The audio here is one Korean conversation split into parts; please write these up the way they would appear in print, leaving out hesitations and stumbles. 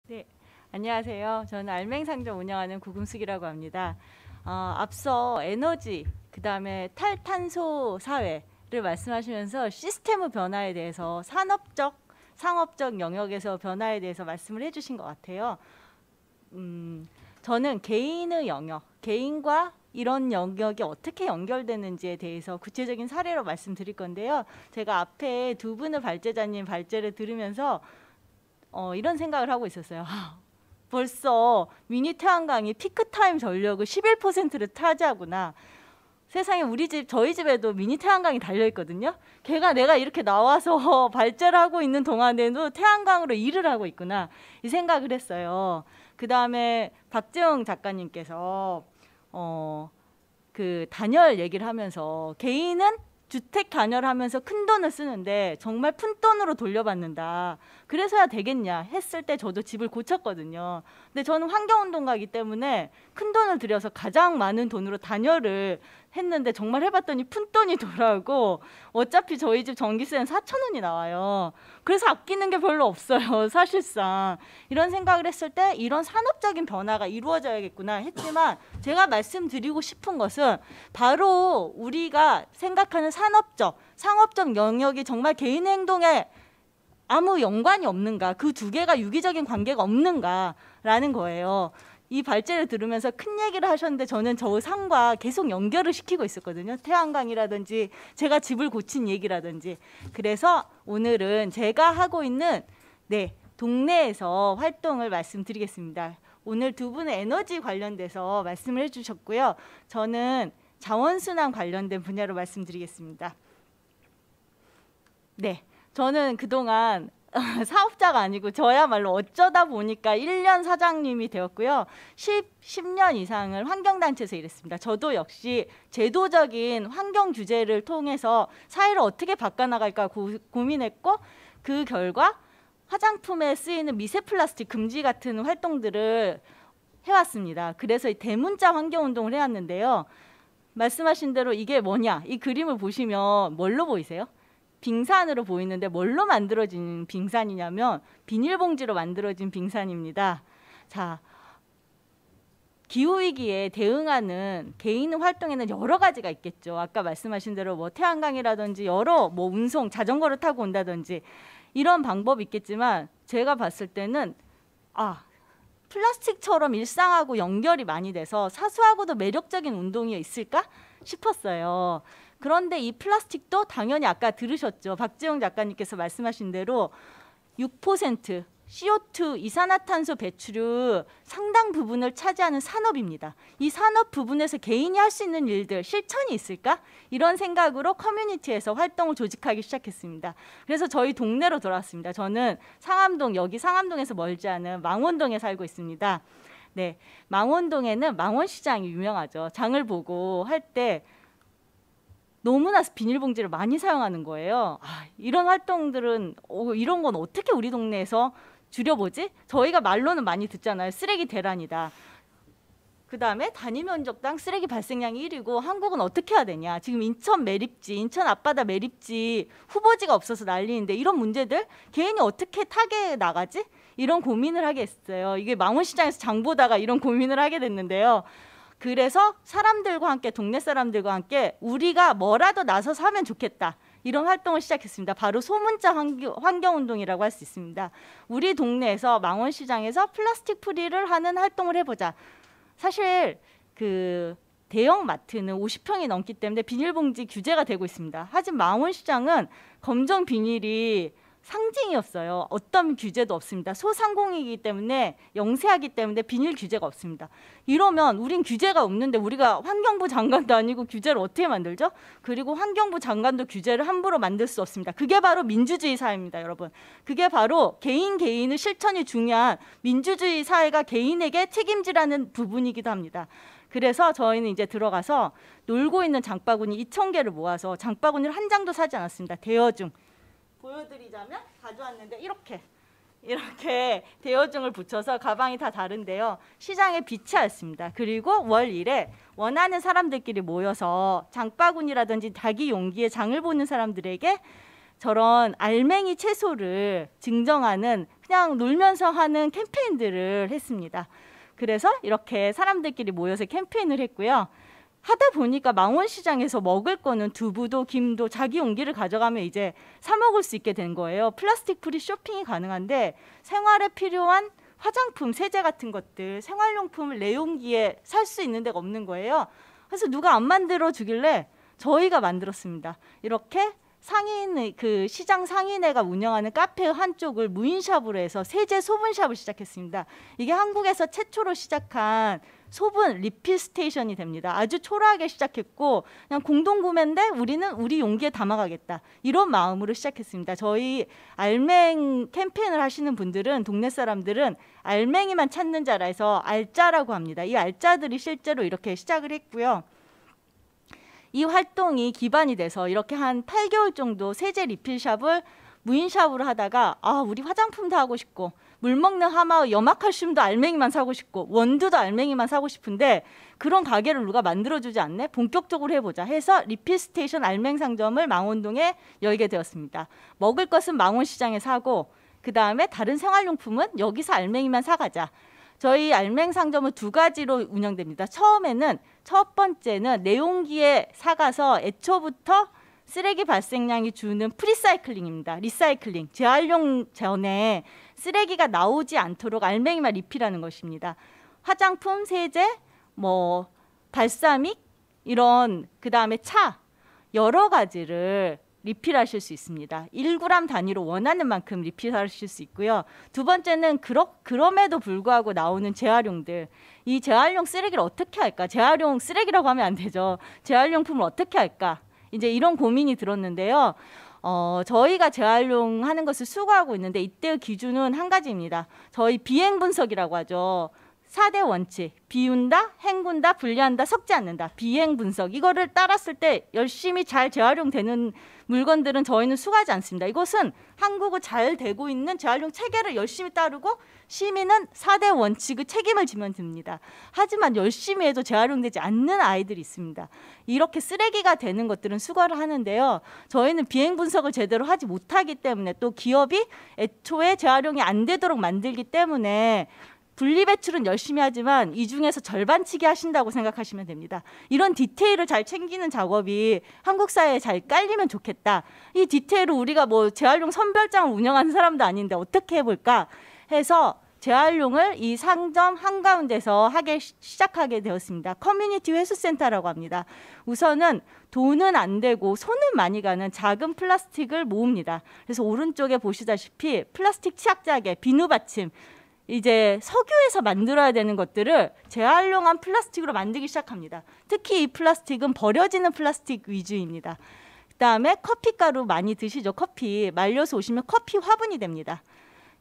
네, 안녕하세요. 저는 알맹상점 운영하는 구금숙이라고 합니다. 앞서 에너지, 그 다음에 탈탄소 사회를 말씀하시면서 시스템의 변화에 대해서 산업적, 상업적 영역에서 변화에 대해서 말씀을 해주신 것 같아요. 저는 개인의 영역, 개인과 이런 영역이 어떻게 연결되는지에 대해서 구체적인 사례로 말씀드릴 건데요. 제가 앞에 두 분의 발제자님 발제를 들으면서 이런 생각을 하고 있었어요. 벌써 미니 태양광이 피크타임 전력의 11%를 차지하구나. 세상에 저희 집에도 미니 태양광이 달려있거든요. 내가 이렇게 나와서 발제를 하고 있는 동안에도 태양광으로 일을 하고 있구나. 이 생각을 했어요. 그 다음에 박재영 작가님께서 그 단열 얘기를 하면서 개인은 주택 단열하면서 큰 돈을 쓰는데 정말 푼돈으로 돌려받는다. 그래서야 되겠냐 했을 때 저도 집을 고쳤거든요. 근데 저는 환경운동가이기 때문에 큰 돈을 들여서 가장 많은 돈으로 단열을 했는데 정말 해봤더니 푼돈이 돌아오고 어차피 저희 집 전기세는 4,000원이 나와요. 그래서 아끼는 게 별로 없어요. 사실상. 이런 생각을 했을 때 이런 산업적인 변화가 이루어져야겠구나 했지만 제가 말씀드리고 싶은 것은 바로 우리가 생각하는 산업적, 상업적 영역이 정말 개인 행동에 아무 연관이 없는가, 그 두 개가 유기적인 관계가 없는가라는 거예요. 이 발제를 들으면서 큰 얘기를 하셨는데 저는 저 상과 계속 연결을 시키고 있었거든요. 태양광이라든지 제가 집을 고친 얘기라든지. 그래서 오늘은 제가 하고 있는 동네에서 활동을 말씀드리겠습니다. 오늘 두 분은 에너지 관련돼서 말씀을 해주셨고요. 저는 자원순환 관련된 분야로 말씀드리겠습니다. 저는 그동안 사업자가 아니고 저야말로 어쩌다 보니까 1년 사장님이 되었고요. 10년 이상을 환경단체에서 일했습니다. 저도 역시 제도적인 환경 규제를 통해서 사회를 어떻게 바꿔나갈까 고민했고 그 결과 화장품에 쓰이는 미세 플라스틱 금지 같은 활동들을 해왔습니다. 그래서 대문자 환경운동을 해왔는데요. 말씀하신 대로 이게 뭐냐? 이 그림을 보시면 뭘로 보이세요? 빙산으로 보이는데 뭘로 만들어진 빙산이냐면 비닐봉지로 만들어진 빙산입니다. 자, 기후위기에 대응하는 개인 활동에는 여러 가지가 있겠죠. 아까 말씀하신 대로 뭐 태양광이라든지 여러 운송, 자전거를 타고 온다든지 이런 방법이 있겠지만 제가 봤을 때는 플라스틱처럼 일상하고 연결이 많이 돼서 사소하고도 매력적인 운동이 있을까 싶었어요. 그런데 이 플라스틱도 당연히 아까 들으셨죠. 박재영 작가님께서 말씀하신 대로 6% CO2 이산화탄소 배출의 상당 부분을 차지하는 산업입니다. 이 산업 부분에서 개인이 할 수 있는 일들, 실천이 있을까? 이런 생각으로 커뮤니티에서 활동을 조직하기 시작했습니다. 그래서 저희 동네로 돌아왔습니다. 저는 여기 상암동에서 멀지 않은 망원동에 살고 있습니다. 망원동에는 망원시장이 유명하죠. 장을 보고 할 때 너무나 비닐봉지를 많이 사용하는 거예요. 이런 활동들은 이런 건 어떻게 우리 동네에서 줄여보지? 저희가 말로는 많이 듣잖아요. 쓰레기 대란이다. 그 다음에 단위 면적당 쓰레기 발생량이 1위고 한국은 어떻게 해야 되냐. 지금 인천 앞바다 매립지 후보지가 없어서 난리인데 이런 문제들 개인이 어떻게 타개에 나가지? 이런 고민을 하게 했어요. 이게 망원시장에서 장 보다가 이런 고민을 하게 됐는데요. 그래서 사람들과 함께 동네 사람들과 함께 우리가 뭐라도 나서서 하면 좋겠다. 이런 활동을 시작했습니다. 바로 소문자 환경운동이라고 할 수 있습니다. 우리 동네에서 망원시장에서 플라스틱 프리를 하는 활동을 해보자. 사실 그 대형 마트는 50평이 넘기 때문에 비닐봉지 규제가 되고 있습니다. 하지만 망원시장은 검정 비닐이 상징이었어요. 어떤 규제도 없습니다. 소상공이기 때문에 영세하기 때문에 비닐 규제가 없습니다. 이러면 우린 규제가 없는데 우리가 환경부 장관도 아니고 규제를 어떻게 만들죠? 그리고 환경부 장관도 규제를 함부로 만들 수 없습니다. 그게 바로 민주주의 사회입니다, 여러분. 그게 바로 개인의 실천이 중요한 민주주의 사회가 개인에게 책임지라는 부분이기도 합니다. 그래서 저희는 이제 들어가서 놀고 있는 장바구니 2,000개를 모아서 장바구니를 한 장도 사지 않았습니다. 대여중. 보여드리자면 가져왔는데 이렇게 대여증을 붙여서 가방이 다 다른데요. 시장에 비치하였습니다. 그리고 월 1회 원하는 사람들끼리 모여서 장바구니라든지 자기 용기에 장을 보는 사람들에게 저런 알맹이 채소를 증정하는 그냥 놀면서 하는 캠페인들을 했습니다. 그래서 이렇게 사람들끼리 모여서 캠페인을 했고요. 하다 보니까 망원시장에서 먹을 거는 두부도 김도 자기 용기를 가져가면 이제 사 먹을 수 있게 된 거예요. 플라스틱 프리 쇼핑이 가능한데 생활에 필요한 화장품, 세제 같은 것들, 생활용품을 내 용기에 살 수 있는 데가 없는 거예요. 그래서 누가 안 만들어 주길래 저희가 만들었습니다. 이렇게 그 시장 상인회가 운영하는 카페 한쪽을 무인샵으로 해서 세제 소분샵을 시작했습니다. 이게 한국에서 최초로 시작한 소분 리필 스테이션이 됩니다. 아주 초라하게 시작했고 그냥 공동 구매인데 우리는 우리 용기에 담아가겠다. 이런 마음으로 시작했습니다. 저희 알맹 캠페인을 하시는 분들은 동네 사람들은 알맹이만 찾는 자라 해서 알짜라고 합니다. 이 알짜들이 실제로 이렇게 시작을 했고요. 이 활동이 기반이 돼서 이렇게 한 8개월 정도 세제 리필샵을 무인샵으로 하다가 우리 화장품도 하고 싶고 물 먹는 하마 염화칼슘도 알맹이만 사고 싶고 원두도 알맹이만 사고 싶은데 그런 가게를 누가 만들어주지 않네? 본격적으로 해보자 해서 리필 스테이션 알맹 상점을 망원동에 열게 되었습니다. 먹을 것은 망원시장에 사고 그 다음에 다른 생활용품은 여기서 알맹이만 사가자. 저희 알맹 상점은 2가지로 운영됩니다. 처음에는 첫 번째는 내용기에 사가서 애초부터 쓰레기 발생량이 주는 프리사이클링입니다. 리사이클링, 재활용 전에 쓰레기가 나오지 않도록 알맹이만 리필하는 것입니다. 화장품, 세제, 발사믹 이런 그 다음에 차 여러 가지를 리필하실 수 있습니다. 1g 단위로 원하는 만큼 리필하실 수 있고요. 두 번째는 그럼에도 불구하고 나오는 재활용들. 이 재활용 쓰레기를 어떻게 할까? 재활용 쓰레기라고 하면 안 되죠. 재활용품을 어떻게 할까? 이제 이런 고민이 들었는데요. 저희가 재활용하는 것을 수거하고 있는데 이때의 기준은 한 가지입니다. 저희 비행 분석이라고 하죠. 4대 원칙, 비운다, 헹군다, 분리한다, 섞지 않는다. 비행 분석, 이거를 따랐을 때 열심히 잘 재활용되는 물건들은 저희는 수거하지 않습니다. 이것은 한국어 잘 되고 있는 재활용 체계를 열심히 따르고 시민은 4대 원칙의 책임을 지면 됩니다. 하지만 열심히 해도 재활용되지 않는 아이들이 있습니다. 이렇게 쓰레기가 되는 것들은 수거를 하는데요. 저희는 비행 분석을 제대로 하지 못하기 때문에 또 기업이 애초에 재활용이 안 되도록 만들기 때문에 분리배출은 열심히 하지만 이 중에서 절반치기 하신다고 생각하시면 됩니다. 이런 디테일을 잘 챙기는 작업이 한국 사회에 잘 깔리면 좋겠다. 이 디테일을 우리가 재활용 선별장을 운영하는 사람도 아닌데 어떻게 해볼까 해서 재활용을 이 상점 한가운데서 시작하게 되었습니다. 커뮤니티 회수센터라고 합니다. 우선은 돈은 안 되고 손은 많이 가는 작은 플라스틱을 모읍니다. 그래서 오른쪽에 보시다시피 플라스틱 치약자개, 비누 받침, 이제 석유에서 만들어야 되는 것들을 재활용한 플라스틱으로 만들기 시작합니다. 특히 이 플라스틱은 버려지는 플라스틱 위주입니다. 그다음에 커피가루 많이 드시죠? 커피 말려서 오시면 커피 화분이 됩니다.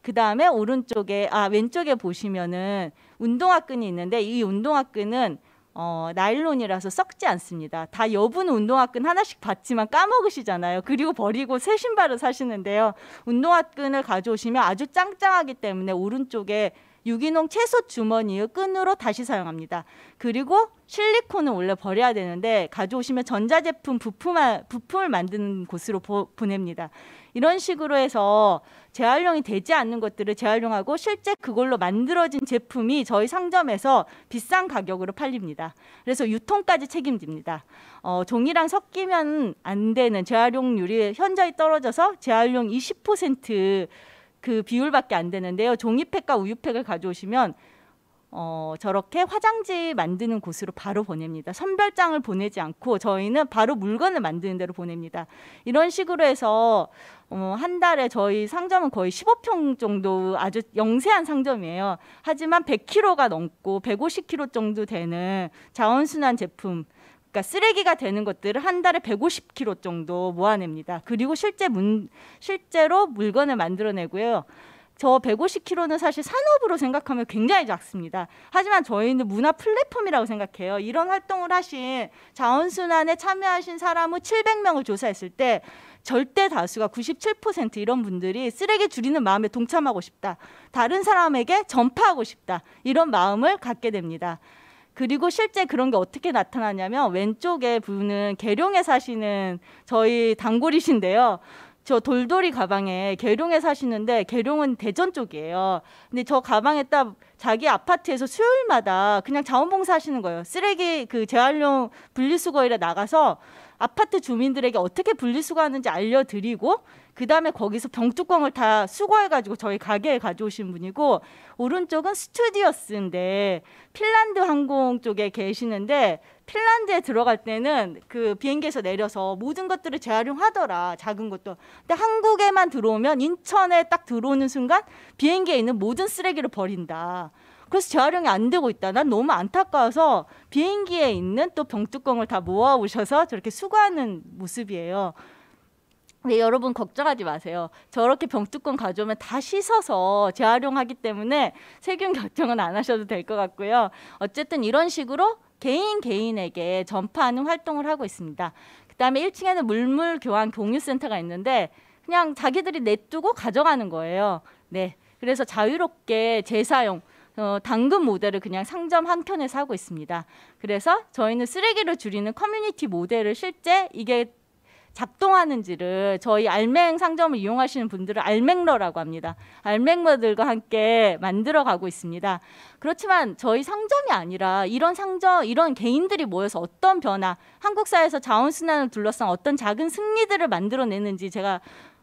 그다음에 왼쪽에 보시면은 운동화끈이 있는데 이 운동화끈은 나일론이라서 썩지 않습니다. 다 여분 운동화끈 하나씩 받지만 까먹으시잖아요. 그리고 버리고 새 신발을 사시는데요. 운동화끈을 가져오시면 아주 짱짱하기 때문에 오른쪽에 유기농 채소 주머니의 끈으로 다시 사용합니다. 그리고 실리콘은 원래 버려야 되는데 가져오시면 전자제품 부품을 만드는 곳으로 보냅니다. 이런 식으로 해서 재활용이 되지 않는 것들을 재활용하고 실제 그걸로 만들어진 제품이 저희 상점에서 비싼 가격으로 팔립니다. 그래서 유통까지 책임집니다. 종이랑 섞이면 안 되는 재활용률이 현저히 떨어져서 재활용 20% 그 비율밖에 안 되는데요. 종이팩과 우유팩을 가져오시면 저렇게 화장지 만드는 곳으로 바로 보냅니다. 선별장을 보내지 않고 저희는 바로 물건을 만드는 데로 보냅니다. 이런 식으로 해서 한 달에 저희 상점은 거의 15평 정도 아주 영세한 상점이에요. 하지만 100kg가 넘고 150kg 정도 되는 자원순환 제품, 그러니까 쓰레기가 되는 것들을 한 달에 150kg 정도 모아냅니다. 그리고 실제로 물건을 만들어내고요. 저 150kg는 사실 산업으로 생각하면 굉장히 작습니다. 하지만 저희는 문화 플랫폼이라고 생각해요. 이런 활동을 하신 자원순환에 참여하신 사람은 700명을 조사했을 때 절대 다수가 97% 이런 분들이 쓰레기 줄이는 마음에 동참하고 싶다. 다른 사람에게 전파하고 싶다. 이런 마음을 갖게 됩니다. 그리고 실제 그런 게 어떻게 나타나냐면 왼쪽에 분은 계룡에 사시는 저희 단골이신데요. 저 돌돌이 가방에 계룡에 사시는데 계룡은 대전 쪽이에요. 근데 저 가방에 딱 자기 아파트에서 수요일마다 그냥 자원봉사 하시는 거예요. 쓰레기 그 재활용 분리수거일에 나가서 아파트 주민들에게 어떻게 분리수거하는지 알려드리고 그다음에 거기서 병뚜껑을 다 수거해가지고 저희 가게에 가져오신 분이고, 오른쪽은 스튜디오스인데 핀란드 항공 쪽에 계시는데 핀란드에 들어갈 때는 그 비행기에서 내려서 모든 것들을 재활용하더라, 작은 것도. 근데 한국에만 들어오면 인천에 딱 들어오는 순간 비행기에 있는 모든 쓰레기를 버린다. 그래서 재활용이 안 되고 있다. 난 너무 안타까워서 비행기에 있는 또 병뚜껑을 다 모아오셔서 저렇게 수거하는 모습이에요. 네, 여러분 걱정하지 마세요. 저렇게 병뚜껑 가져오면 다 씻어서 재활용하기 때문에 세균 걱정은 안 하셔도 될 것 같고요. 어쨌든 이런 식으로 개인에게 전파하는 활동을 하고 있습니다. 그다음에 1층에는 물물 교환 공유센터가 있는데 그냥 자기들이 냅두고 가져가는 거예요. 네, 그래서 자유롭게 재사용, 당근 모델을 그냥 상점 한 켠에서 하고 있습니다. 그래서 저희는 쓰레기를 줄이는 커뮤니티 모델을 실제 이게 작동하는지를 저희 알맹 상점을 이용하시는 분들을 알맹러라고 합니다. 알맹러들과 함께 만들어가고 있습니다. 그렇지만 저희 상점이 아니라 이런 상점, 이런 개인들이 모여서 어떤 변화, 한국 사회에서 자원순환을 둘러싼 어떤 작은 승리들을 만들어내는지 제가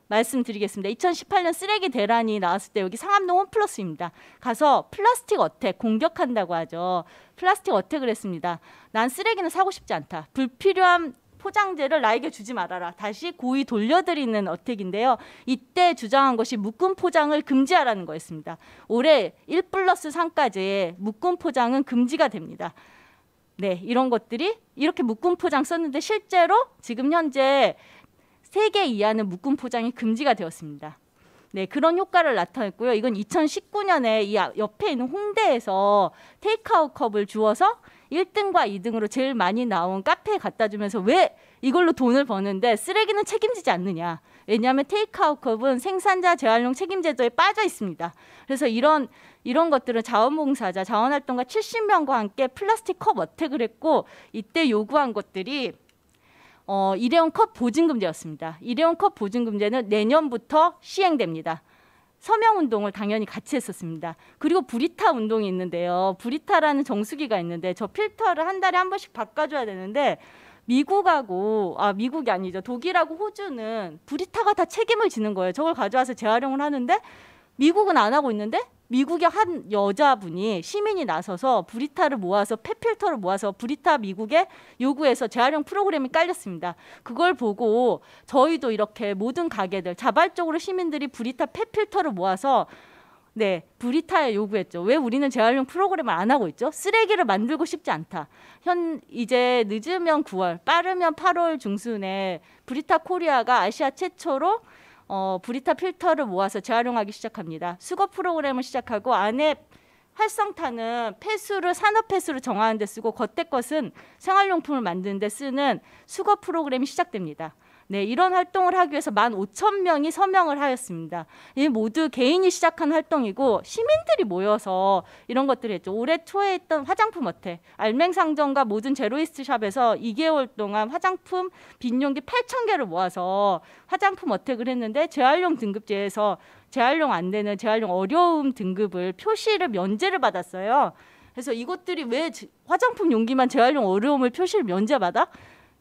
말씀드리겠습니다. 2018년 쓰레기 대란이 나왔을 때 여기 상암동 홈플러스입니다. 가서 플라스틱 어택 공격한다고 하죠. 플라스틱 어택을 했습니다. 난 쓰레기는 사고 싶지 않다. 불필요한 포장재를 나에게 주지 말아라. 다시 고의 돌려드리는 어택인데요. 이때 주장한 것이 묶음 포장을 금지하라는 거였습니다. 올해 1+3까지 묶음 포장은 금지가 됩니다. 네, 이런 것들이 이렇게 묶음 포장 썼는데 실제로 지금 현재 3개 이하는 묶음 포장이 금지가 되었습니다. 네, 그런 효과를 나타냈고요. 이건 2019년에 이 옆에 있는 홍대에서 테이크아웃 컵을 주어서 1등과 2등으로 제일 많이 나온 카페에 갖다 주면서 왜 이걸로 돈을 버는데 쓰레기는 책임지지 않느냐. 왜냐하면 테이크아웃 컵은 생산자 재활용 책임제도에 빠져 있습니다. 그래서 이런 것들은 자원봉사자, 자원활동가 70명과 함께 플라스틱 컵 어택을 했고, 이때 요구한 것들이 일회용 컵 보증금제였습니다. 일회용 컵 보증금제는 내년부터 시행됩니다. 서명운동을 당연히 같이 했었습니다. 그리고 브리타 운동이 있는데요. 브리타라는 정수기가 있는데 저 필터를 한 달에 한 번씩 바꿔줘야 되는데 미국이 아니죠. 독일하고 호주는 브리타가 다 책임을 지는 거예요. 저걸 가져와서 재활용을 하는데 미국은 안 하고 있는데 미국의 한 여자분이 시민이 나서서 브리타를 모아서 폐필터를 모아서 브리타 미국에 요구해서 재활용 프로그램이 깔렸습니다. 그걸 보고 저희도 이렇게 모든 가게들 자발적으로 시민들이 브리타 폐필터를 모아서 네, 브리타에 요구했죠. 왜 우리는 재활용 프로그램을 안 하고 있죠? 쓰레기를 만들고 싶지 않다. 이제 늦으면 9월, 빠르면 8월 중순에 브리타 코리아가 아시아 최초로 브리타 필터를 모아서 재활용하기 시작합니다. 수거 프로그램을 시작하고 안에 활성탄은 폐수를 산업 폐수를 정하는 데 쓰고 겉에 것은 생활용품을 만드는 데 쓰는 수거 프로그램이 시작됩니다. 네, 이런 활동을 하기 위해서 15,000명이 서명을 하였습니다. 이 모두 개인이 시작한 활동이고 시민들이 모여서 이런 것들을 했죠. 올해 초에 했던 화장품 어택, 알맹상점과 모든 제로이스트 샵에서 2개월 동안 화장품 빈용기 8,000개를 모아서 화장품 어택을 했는데 재활용 등급제에서 재활용 안 되는 재활용 어려움 등급을 표시를 면제를 받았어요. 그래서 이것들이 왜 화장품 용기만 재활용 어려움을 표시를 면제받아?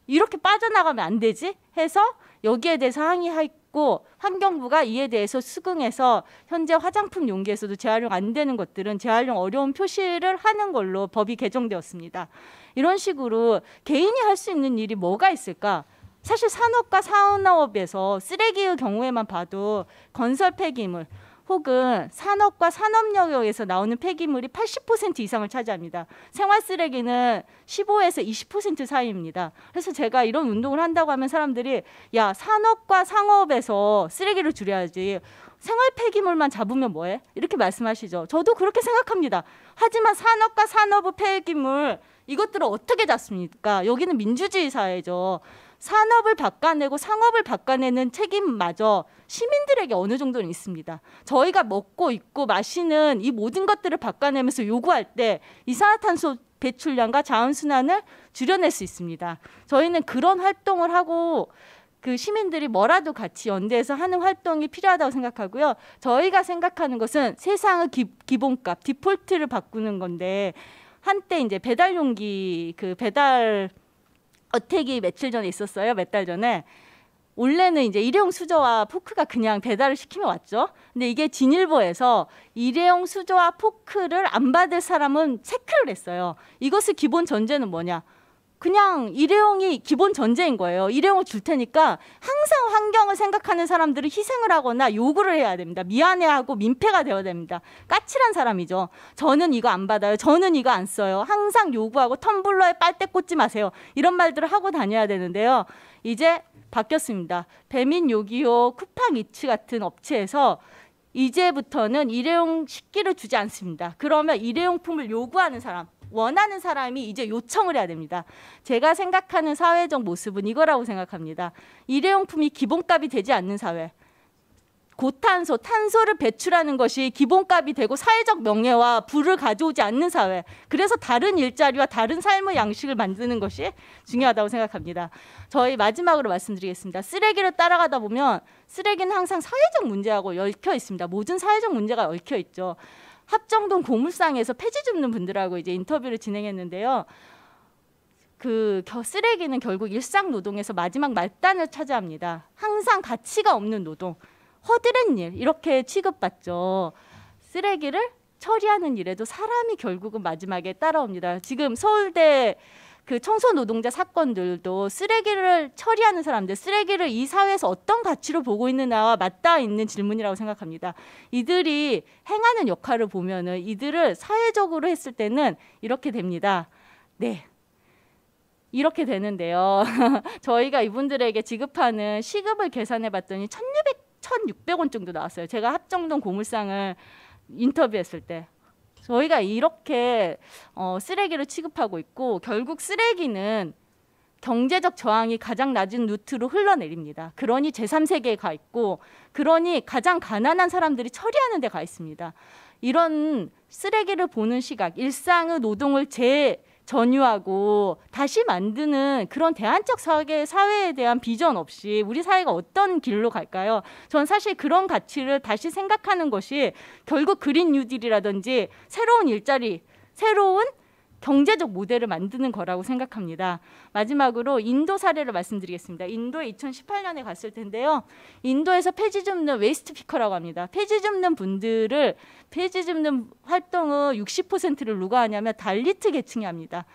이렇게 빠져나가면 안 되지 해서 여기에 대해서 항의했고, 환경부가 이에 대해서 수긍해서 현재 화장품 용기에서도 재활용 안 되는 것들은 재활용 어려운 표시를 하는 걸로 법이 개정되었습니다. 이런 식으로 개인이 할 수 있는 일이 뭐가 있을까? 사실 산업과 산업에서 쓰레기의 경우에만 봐도 건설 폐기물 혹은 산업과 산업 영역에서 나오는 폐기물이 80% 이상을 차지합니다. 생활 쓰레기는 15에서 20% 사이입니다. 그래서 제가 이런 운동을 한다고 하면 사람들이 야, 산업과 상업에서 쓰레기를 줄여야지. 생활 폐기물만 잡으면 뭐해? 이렇게 말씀하시죠. 저도 그렇게 생각합니다. 하지만 산업과 산업의 폐기물 이것들을 어떻게 잡습니까? 여기는 민주주의 사회죠. 산업을 바꿔내고 상업을 바꿔내는 책임마저 시민들에게 어느 정도는 있습니다. 저희가 먹고 입고 마시는 이 모든 것들을 바꿔내면서 요구할 때 이산화탄소 배출량과 자원순환을 줄여낼 수 있습니다. 저희는 그런 활동을 하고 그 시민들이 뭐라도 같이 연대해서 하는 활동이 필요하다고 생각하고요. 저희가 생각하는 것은 세상의 기본값, 디폴트를 바꾸는 건데 한때 이제 배달 용기 그 배달 어택이 며칠 전에 있었어요. 몇 달 전에. 원래는 이제 일회용 수저와 포크가 그냥 배달을 시키면 왔죠. 근데 이게 진일보에서 일회용 수저와 포크를 안 받을 사람은 체크를 했어요. 이것의 기본 전제는 뭐냐? 그냥 일회용이 기본 전제인 거예요. 일회용을 줄 테니까 항상 환경을 생각하는 사람들은 희생을 하거나 요구를 해야 됩니다. 미안해하고 민폐가 되어야 됩니다. 까칠한 사람이죠. 저는 이거 안 받아요. 저는 이거 안 써요. 항상 요구하고 텀블러에 빨대 꽂지 마세요. 이런 말들을 하고 다녀야 되는데요. 이제 바뀌었습니다. 배민 요기요, 쿠팡이츠 같은 업체에서 이제부터는 일회용 식기를 주지 않습니다. 그러면 일회용품을 요구하는 사람, 원하는 사람이 이제 요청을 해야 됩니다. 제가 생각하는 사회적 모습은 이거라고 생각합니다. 일회용품이 기본값이 되지 않는 사회. 고탄소, 탄소를 배출하는 것이 기본값이 되고 사회적 명예와 부를 가져오지 않는 사회. 그래서 다른 일자리와 다른 삶의 양식을 만드는 것이 중요하다고 생각합니다. 저희 마지막으로 말씀드리겠습니다. 쓰레기를 따라가다 보면 쓰레기는 항상 사회적 문제하고 얽혀 있습니다. 모든 사회적 문제가 얽혀 있죠. 합정동 고물상에서 폐지 줍는 분들하고 이제 인터뷰를 진행했는데요. 그 쓰레기는 결국 일상 노동에서 마지막 말단을 차지합니다. 항상 가치가 없는 노동, 허드렛 일 이렇게 취급받죠. 쓰레기를 처리하는 일에도 사람이 결국은 마지막에 따라옵니다. 지금 서울대 그 청소 노동자 사건들도 쓰레기를 처리하는 사람들, 쓰레기를 이 사회에서 어떤 가치로 보고 있느냐와 맞닿아 있는 질문이라고 생각합니다. 이들이 행하는 역할을 보면은 이들을 사회적으로 했을 때는 이렇게 됩니다. 네. 이렇게 되는데요. 저희가 이분들에게 지급하는 시급을 계산해 봤더니 1,600원 정도 나왔어요. 제가 합정동 고물상을 인터뷰했을 때. 저희가 이렇게 쓰레기를 취급하고 있고 결국 쓰레기는 경제적 저항이 가장 낮은 루트로 흘러내립니다. 그러니 제3세계에 가 있고 그러니 가장 가난한 사람들이 처리하는 데 가 있습니다. 이런 쓰레기를 보는 시각, 일상의 노동을 재전유하고 다시 만드는 그런 대안적 사회에 대한 비전 없이 우리 사회가 어떤 길로 갈까요? 전 사실 그런 가치를 다시 생각하는 것이 결국 그린 뉴딜이라든지 새로운 일자리, 새로운 경제적 모델을 만드는 거라고 생각합니다. 마지막으로 인도 사례를 말씀드리겠습니다. 인도에 2018년에 갔을 텐데요. 인도에서 폐지 줍는 웨이스트 피커라고 합니다. 폐지 줍는 활동의 60%를 누가 하냐면 달리트 계층이 합니다.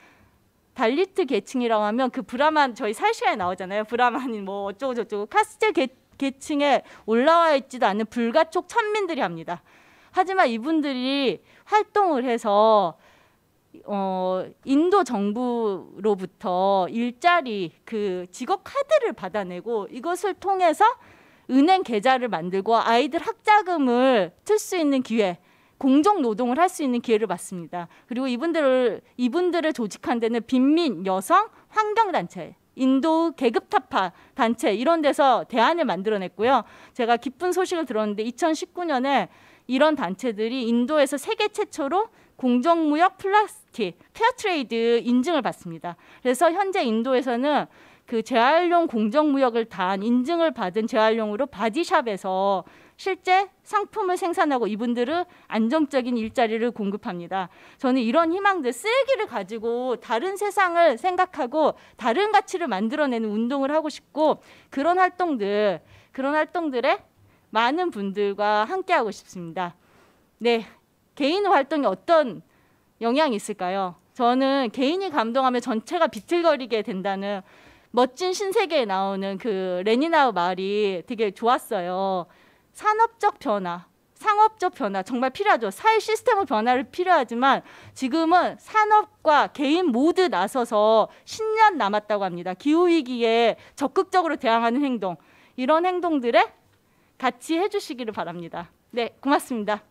달리트 계층이라고 하면 그 브라만 저희 살시간에 나오잖아요. 브라만이 뭐 어쩌고 저쩌고 카스트 계층에 올라와 있지도 않는 불가촉 천민들이 합니다. 하지만 이분들이 활동을 해서 인도 정부로부터 일자리 그 직업 카드를 받아내고 이것을 통해서 은행 계좌를 만들고 아이들 학자금을 틀 수 있는 기회, 공정 노동을 할 수 있는 기회를 받습니다. 그리고 이분들을 조직한 데는 빈민, 여성, 환경단체, 인도 계급타파 단체 이런 데서 대안을 만들어냈고요. 제가 기쁜 소식을 들었는데 2019년에 이런 단체들이 인도에서 세계 최초로 공정무역 플라스틱 페어트레이드 인증을 받습니다. 그래서 현재 인도에서는 그 재활용 공정무역을 단 인증을 받은 재활용으로 바디샵에서 실제 상품을 생산하고 이분들은 안정적인 일자리를 공급합니다. 저는 이런 희망들, 쓰레기를 가지고 다른 세상을 생각하고 다른 가치를 만들어내는 운동을 하고 싶고 그런 활동들에 많은 분들과 함께하고 싶습니다. 네, 개인 활동이 어떤 영향이 있을까요? 저는 개인이 감동하면 전체가 비틀거리게 된다는 멋진 신세계에 나오는 그 레니나의 말이 되게 좋았어요. 산업적 변화, 상업적 변화 정말 필요하죠. 사회 시스템의 변화를 필요하지만 지금은 산업과 개인 모두 나서서 10년 남았다고 합니다. 기후위기에 적극적으로 대항하는 행동, 이런 행동들에 같이 해주시기를 바랍니다. 네, 고맙습니다.